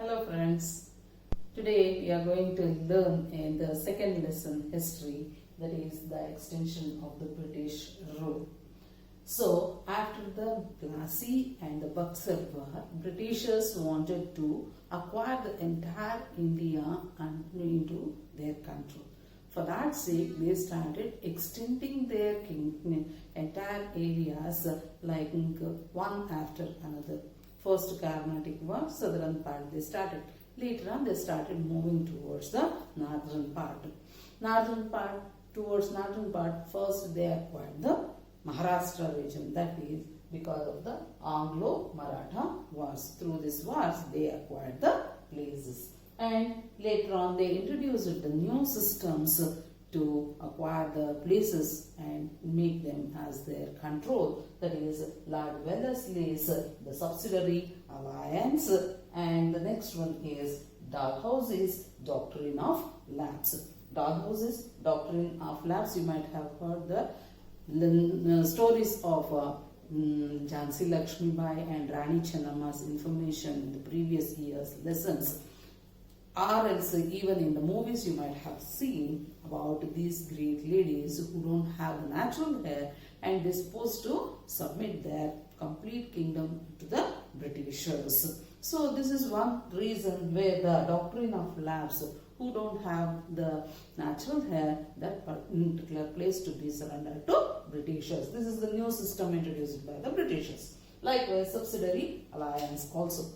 Hello friends, today we are going to learn in the second lesson history, that is the extension of the British rule. So after the Plassey and the Buxar War, Britishers wanted to acquire the entire India into their control. For that sake, they started extending their entire areas like one after another. First Carnatic War, southern part they started. Later on they started moving towards the northern part. Towards northern part, first they acquired the Maharashtra region. That is because of the Anglo-Maratha wars. Through these wars they acquired the places. And later on they introduced the new systems to acquire the places and make them as their control. That is Lord Wellesley's the subsidiary alliance, and the next one is Dalhousie's doctrine of lapse. Dalhousie's doctrine of lapse, you might have heard the stories of Jhansi Lakshmi Bai and Rani Chennamma's information in the previous year's lessons. Or else even in the movies you might have seen about these great ladies who don't have natural hair and they're supposed to submit their complete kingdom to the Britishers. So this is one reason where the doctrine of lapse, who don't have the natural hair, that particular place to be surrendered to Britishers. This is the new system introduced by the Britishers. Likewise, subsidiary alliance also.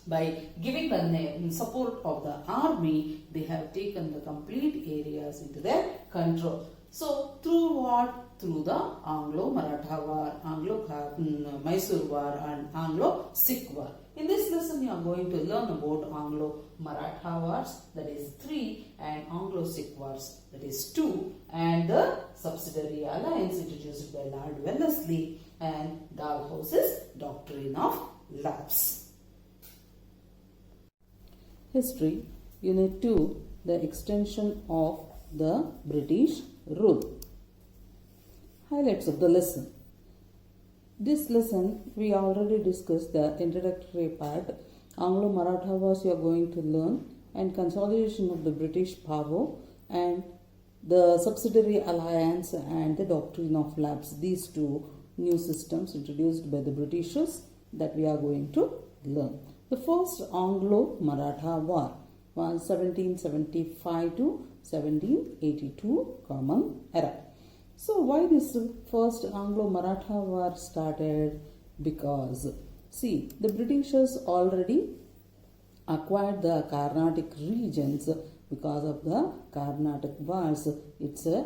By giving the support of the army, they have taken the complete areas into their control. So, through what? Through the Anglo-Maratha War, Anglo-Mysore War and Anglo-Sikh War. In this lesson, you are going to learn about Anglo-Maratha Wars, that is 3, and Anglo-Sikh Wars, that is 2, and the subsidiary alliance introduced by Lord Wellesley and Dalhousie's doctrine of lapse. History, Unit 2, the extension of the British rule. Highlights of the lesson. This lesson, we already discussed the introductory part. Anglo-Maratha Wars you are going to learn, and consolidation of the British power, and the subsidiary alliance and the doctrine of lapse. These two new systems introduced by the Britishers that we are going to learn. The first Anglo-Maratha War was 1775 to 1782 Common Era. So why this first Anglo-Maratha War started? Because, see, the Britishers already acquired the Carnatic regions because of the Carnatic Wars. It's a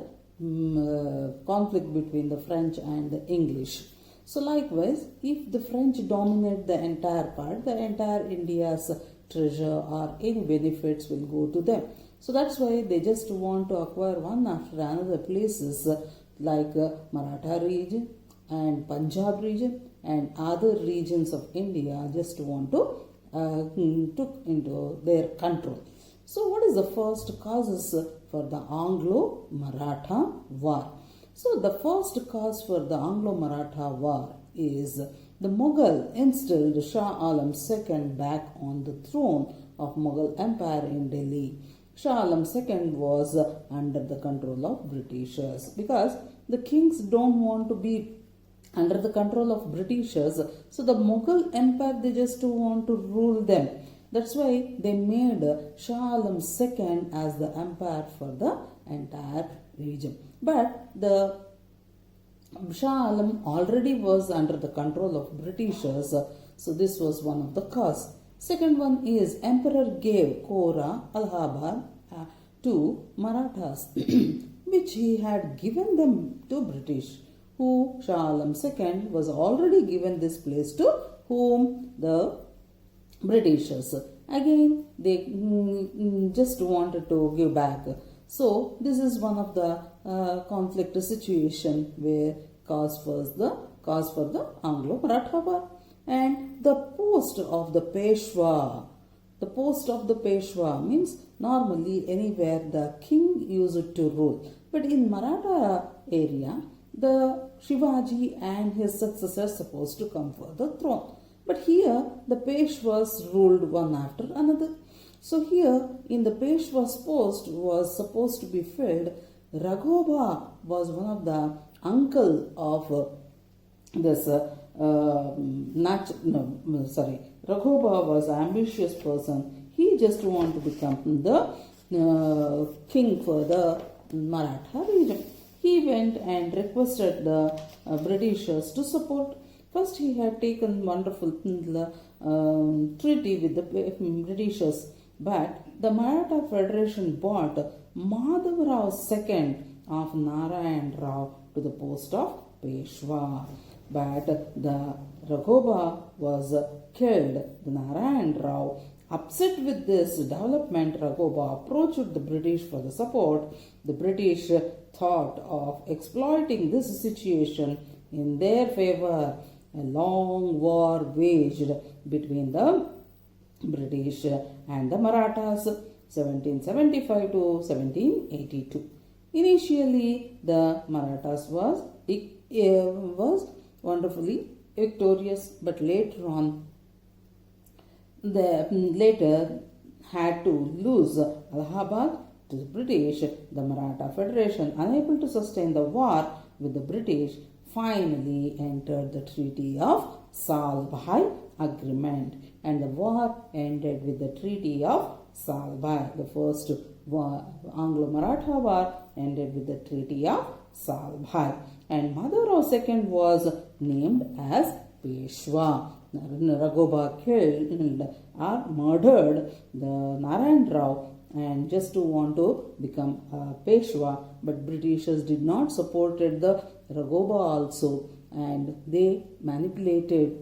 conflict between the French and the English. So likewise, if the French dominate the entire part, the entire India's treasure or any benefits will go to them. So that's why they just want to acquire one after another places like Maratha region and Punjab region and other regions of India just want to took into their control. So what is the first causes for the Anglo-Maratha War? So the first cause for the Anglo-Maratha War is the Mughal instilled Shah Alam II back on the throne of Mughal Empire in Delhi. Shah Alam II was under the control of Britishers because the kings don't want to be under the control of Britishers. So the Mughal Empire, they just want to rule them. That's why they made Shah Alam II as the empire for the entire region. But the Shah Alam already was under the control of Britishers, so this was one of the cause. Second one is Emperor gave Kora, Allahabad to Marathas, which he had given them to British, who Shah Alam II was already given this place to whom? The Britishers. Again, they just wanted to give back. So this is one of the conflict situation where cause for the Anglo-Maratha War. And the post of the Peshwa. The post of the Peshwa means normally anywhere the king used to rule. But in Maratha area, the Shivaji and his successors supposed to come for the throne. But here the Peshwas ruled one after another. So here in the Peshwa's post was supposed to be filled. Raghoba was one of the uncle of this Raghoba was an ambitious person. He just wanted to become the king for the Maratha region. He went and requested the Britishers to support. First, he had taken wonderful treaty with the Britishers, but the Maratha Federation brought Madhavrao II of Narayan Rao to the post of Peshwa. But the Raghoba was killed. The Narayan Rao, upset with this development, Raghoba approached the British for the support. The British thought of exploiting this situation in their favor. A long war waged between the British and the Marathas 1775 to 1782. Initially, the Marathas was wonderfully victorious, but later on they later had to lose Allahabad to the British. The Maratha Federation, unable to sustain the war with the British, finally entered the Treaty of Salbhai Agreement, and the war ended with the Treaty of Salbhai. The first Anglo-Maratha war ended with the Treaty of Salbhai, and Madhavrao II was named as Peshwa. Raghoba killed or murdered the Narayan Rao and just to want to become Peshwa, but Britishers did not support the Raghoba also, and they manipulated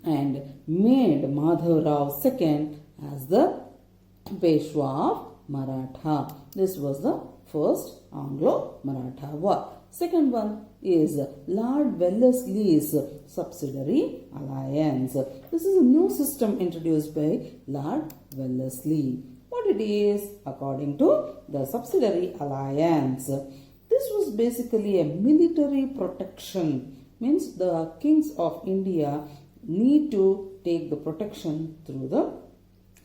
and made Madhavrao II as the Peshwa of Maratha. This was the first Anglo-Maratha war. Second one is Lord Wellesley's subsidiary alliance. This is a new system introduced by Lord Wellesley. What it is, according to the subsidiary alliance, this was basically a military protection. Means the kings of India need to take the protection through the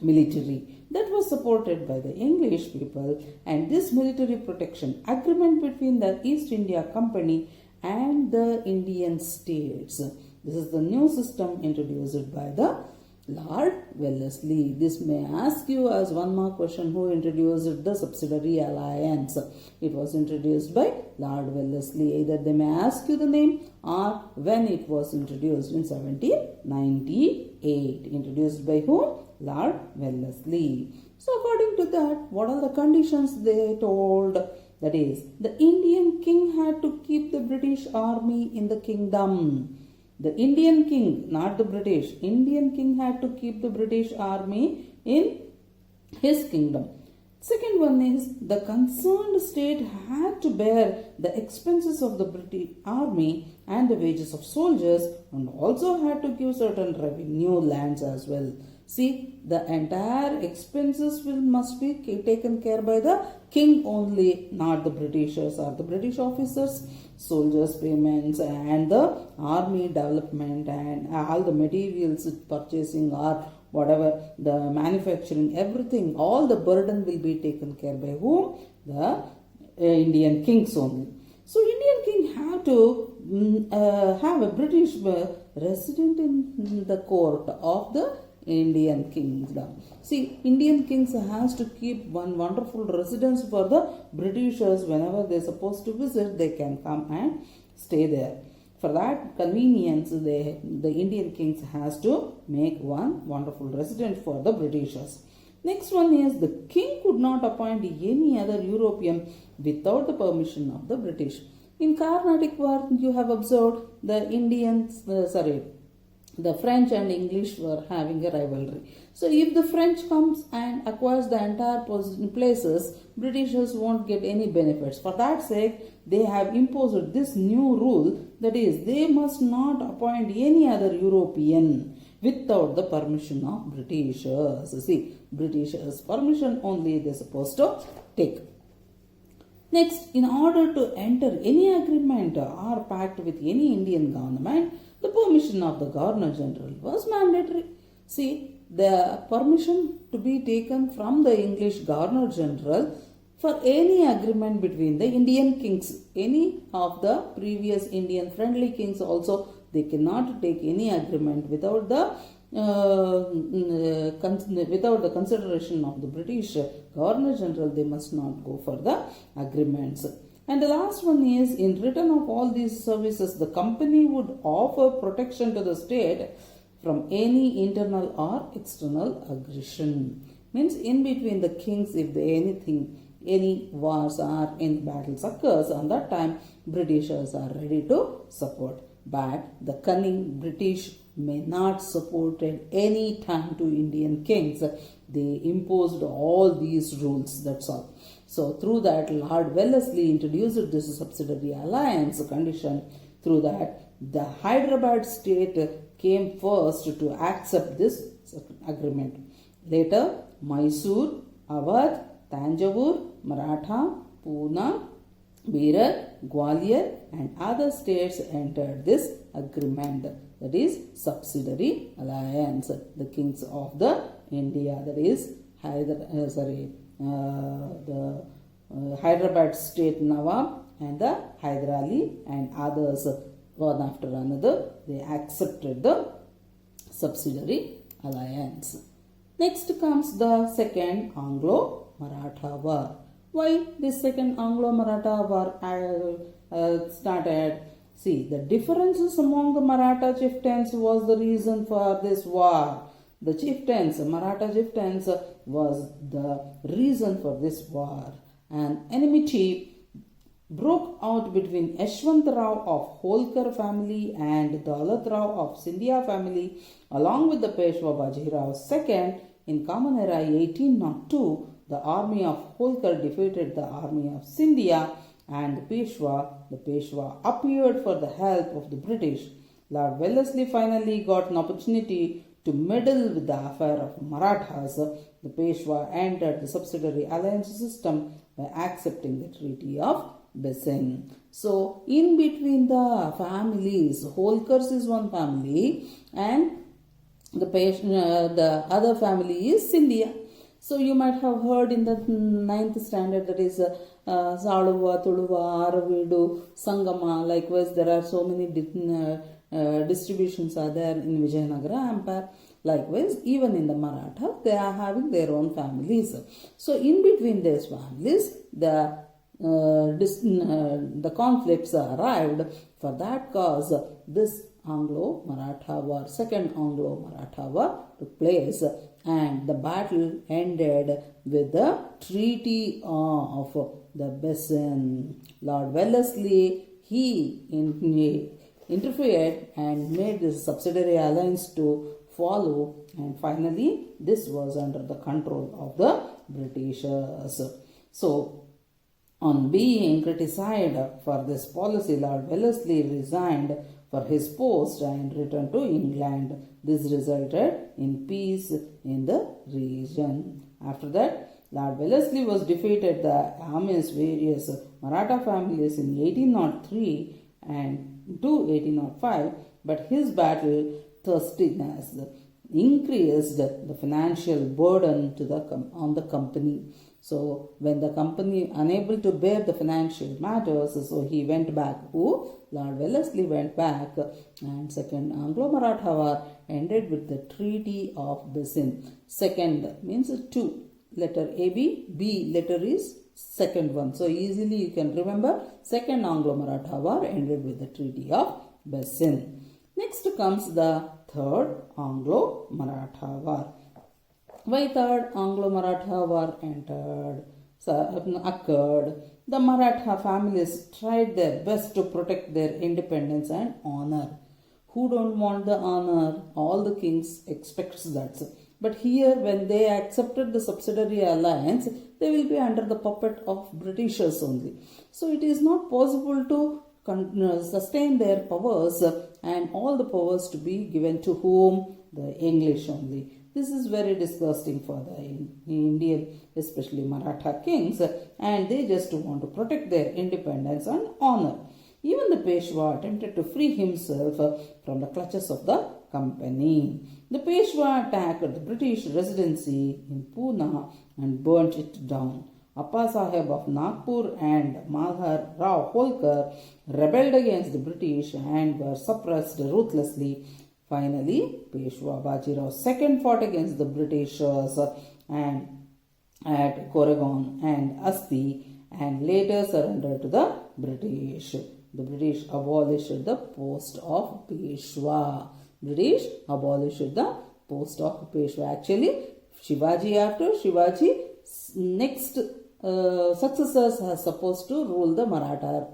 military. That was supported by the English people, and this military protection agreement between the East India Company and the Indian states. This is the new system introduced by the Lord Wellesley. This may ask you as one more question, who introduced the subsidiary alliance? It was introduced by Lord Wellesley. Either they may ask you the name or when it was introduced in 1798. Introduced by whom? Lord Wellesley. So according to that, what are the conditions they told? That is, the Indian king had to keep the British army in the kingdom. The Indian king, not the British. Indian king had to keep the British army in his kingdom. Second one is, the concerned state had to bear the expenses of the British army and the wages of soldiers, and also had to give certain revenue lands as well. See, the entire expenses must be taken care by the king only, not the Britishers or the British officers. Soldiers' payments and the army development and all the materials purchasing or whatever, the manufacturing, everything, all the burden will be taken care by whom? The Indian kings only. So Indian king have to have a British resident in the court of the Indian kingdom. See, Indian kings has to keep one wonderful residence for the Britishers. Whenever they are supposed to visit, they can come and stay there. For that convenience, the Indian kings has to make one wonderful residence for the Britishers. Next one is, the king could not appoint any other European without the permission of the British. In Carnatic War, you have observed the the French and English were having a rivalry. So if the French comes and acquires the entire places, Britishers won't get any benefits. For that sake, they have imposed this new rule, that is, they must not appoint any other European without the permission of Britishers. See, Britishers' permission only they are supposed to take. Next, in order to enter any agreement or pact with any Indian government, the permission of the Governor General was mandatory. See, the permission to be taken from the English Governor General for any agreement between the Indian kings, any of the previous Indian friendly kings also, they cannot take any agreement without the without the consideration of the British Governor General. They must not go for the agreements. And the last one is, in return of all these services, the company would offer protection to the state from any internal or external aggression. Means in between the kings, if any wars or any battles occurs, on that time Britishers are ready to support. But the cunning British may not support at any time to Indian kings. They imposed all these rules, that's all. So through that, Lord Wellesley introduced this subsidiary alliance condition. Through that, the Hyderabad state came first to accept this agreement. Later, Mysore, Awadh, Tanjavur, Maratha, Pune, Berar, Gwalior and other states entered this agreement, that is subsidiary alliance. The kings of the India, that is the Hyderabad state Nawab and the Hyder Ali and others, one after another, they accepted the subsidiary alliance. Next comes the second Anglo-Maratha War. Why this second Anglo-Maratha War started? See, the differences among the Maratha chieftains was the reason for this war. The chieftains, Maratha chieftains, was the reason for this war. And enmity broke out between Yashwant Rao of Holkar family and Daulat Rao of Scindia family, along with the Peshwa Bajirao II. In Common Era 1802, the army of Holkar defeated the army of Scindia, and the Peshwa appeared for the help of the British. Lord Wellesley finally got an opportunity to meddle with the affair of Marathas. The Peshwa entered the subsidiary alliance system by accepting the Treaty of Bessin. So, in between the families, Holkars is one family and the other family is Scindia. So you might have heard in the 9th standard, that is Saluva, Tuluva, Aravidu, Sangama. Likewise, there are so many distributions are there in Vijayanagara Empire. Likewise, even in the Maratha, they are having their own families. So in between these families, the conflicts arrived. For that cause, this Anglo-Maratha War, second Anglo-Maratha War took place, and the battle ended with the Treaty of the Bessin. Lord Wellesley, he interfered and made this subsidiary alliance to follow, and finally this was under the control of the Britishers. So, on being criticized for this policy, Lord Wellesley resigned for his post and returned to England. This resulted in peace in the region. After that, Lord Wellesley was defeated the armies various Maratha families in 1803 and to 1805, but his battle thirstiness increased the financial burden to on the company. So when the company unable to bear the financial matters, so he went back. Lord Wellesley went back, and second Anglo-Maratha War ended with the Treaty of Bessin. Second means two. Letter AB, B letter is second one. So easily you can remember, second Anglo-Maratha War ended with the Treaty of Bessin. Next comes the third Anglo-Maratha War. Why third Anglo-Maratha War occurred? The Maratha families tried their best to protect their independence and honor. Who don't want the honor? All the kings expects that. But here, when they accepted the subsidiary alliance, they will be under the puppet of Britishers only. So it is not possible to sustain their powers, and all the powers to be given to whom? The English only. This is very disgusting for the Indian, especially Maratha kings, and they just want to protect their independence and honor. Even the Peshwa attempted to free himself from the clutches of the company. The Peshwa attacked the British residency in Pune and burnt it down. Appa Sahib of Nagpur and Malhar Rao Holkar rebelled against the British and were suppressed ruthlessly. Finally, Peshwa Bajirao II fought against the Britishers and at Koregaon and Asti and later surrendered to the British. The British abolished the post of Peshwa. British abolished the post of Peshwa. Actually, Shivaji, after Shivaji, next successors are supposed to rule the Maratha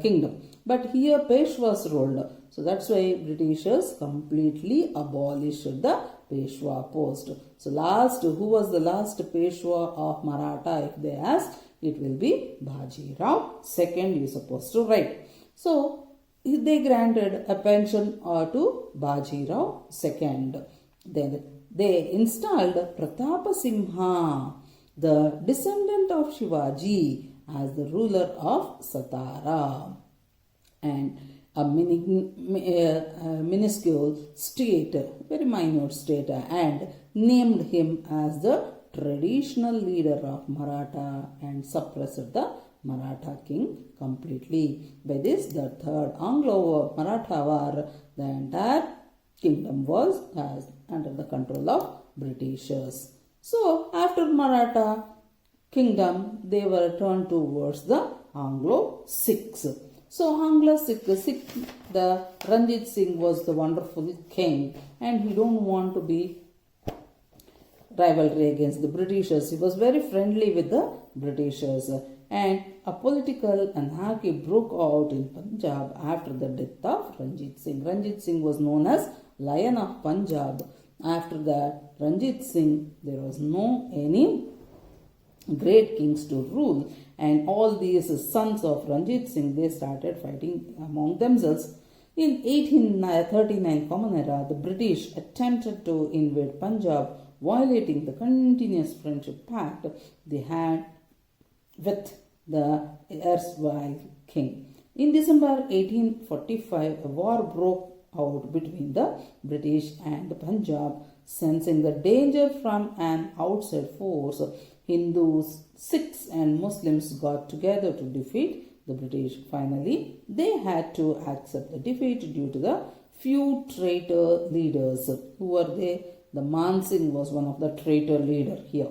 kingdom. But here Peshwas ruled. So that's why Britishers completely abolished the Peshwa post. So who was the last Peshwa of Maratha? If they ask, it will be Bajirao II, you are supposed to write. So they granted a pension to Bajirao II. Then they installed Pratapa Simha, the descendant of Shivaji, as the ruler of Satara. And a minuscule state, very minute state, and named him as the traditional leader of Maratha and suppressed the Maratha king completely. By this, the third Anglo-Maratha war, the entire kingdom was under the control of Britishers. So, after Maratha kingdom, they were turned towards the Anglo-Sikhs. So Anglo-Sikh, the Ranjit Singh was the wonderful king, and he don't want to be rivalry against the Britishers. He was very friendly with the Britishers, and a political anarchy broke out in Punjab after the death of Ranjit Singh. Ranjit Singh was known as Lion of Punjab. After the Ranjit Singh, there was no any great kings to rule, and all these sons of Ranjit Singh, they started fighting among themselves. In 1839 Common Era, the British attempted to invade Punjab, violating the continuous friendship pact they had with the erstwhile king. In December 1845, a war broke out between the British and Punjab. Sensing the danger from an outside force, Hindus, Sikhs and Muslims got together to defeat the British. Finally, they had to accept the defeat due to the few traitor leaders. Who were they? The Man Singh was one of the traitor leader here.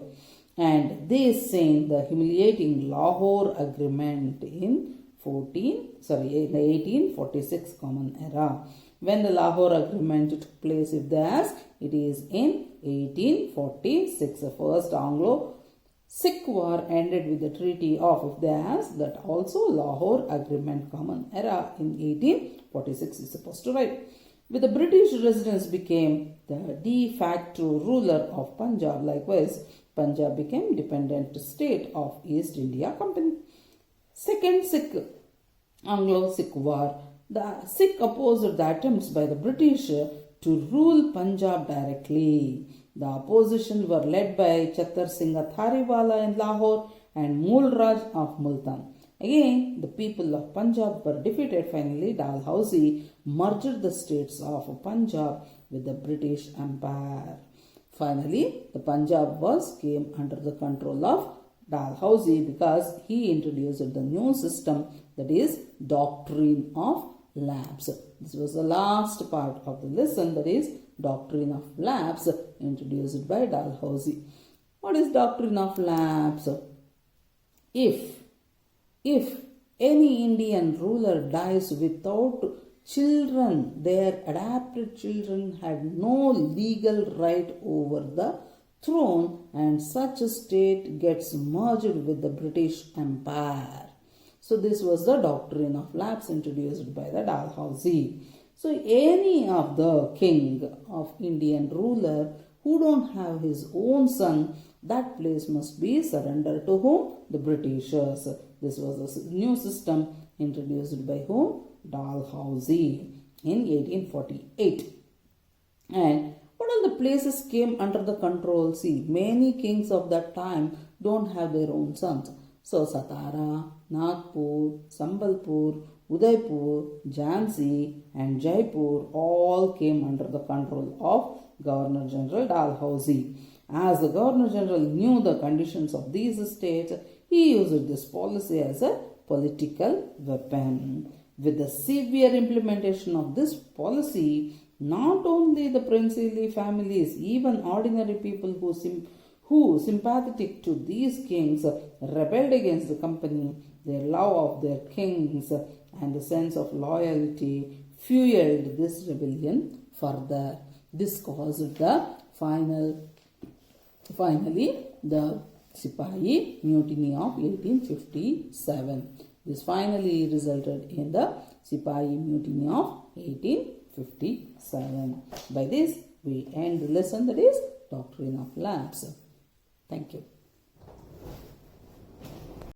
And they signed the humiliating Lahore Agreement in the 1846 Common Era. When the Lahore Agreement took place, if they ask, it is in 1846. The first Anglo-Sikh war ended with the Treaty of, if they ask, that also Lahore Agreement Common Era in 1846 is supposed to write. With the British residents became the de facto ruler of Punjab. Likewise, Punjab became dependent state of East India Company. Second Anglo-Sikh War. The Sikh opposed the attempts by the British to rule Punjab directly. The opposition were led by Chattar Singh Thariwala in Lahore and Mool Raj of Multan. Again, the people of Punjab were defeated. Finally, Dalhousie merged the states of Punjab with the British Empire. Finally, the Punjab came under the control of Dalhousie because he introduced the new system, that is doctrine of lapse. This was the last part of the lesson, that is doctrine of lapse, introduced by Dalhousie. What is doctrine of lapse? If any Indian ruler dies without children, their adopted children had no legal right over the throne, and such a state gets merged with the British Empire. So this was the doctrine of lapse introduced by the Dalhousie. So any of the king of Indian ruler who don't have his own son, that place must be surrendered to whom? The Britishers. This was a new system introduced by whom? Dalhousie in 1848. And what all the places came under the control? See, many kings of that time don't have their own sons. So Satara, Nagpur, Sambalpur, Udaipur, Jhansi and Jaipur all came under the control of Governor General Dalhousie. As the Governor General knew the conditions of these states, he used this policy as a political weapon. With the severe implementation of this policy, not only the princely families, even ordinary people who sympathetic to these kings rebelled against the company, their love of their kings and the sense of loyalty fueled this rebellion further. This caused the finally the Sipahi Mutiny of 1857. This finally resulted in the Sipahi Mutiny of 1857. By this, we end the lesson, that is Doctrine of Lapse. Thank you.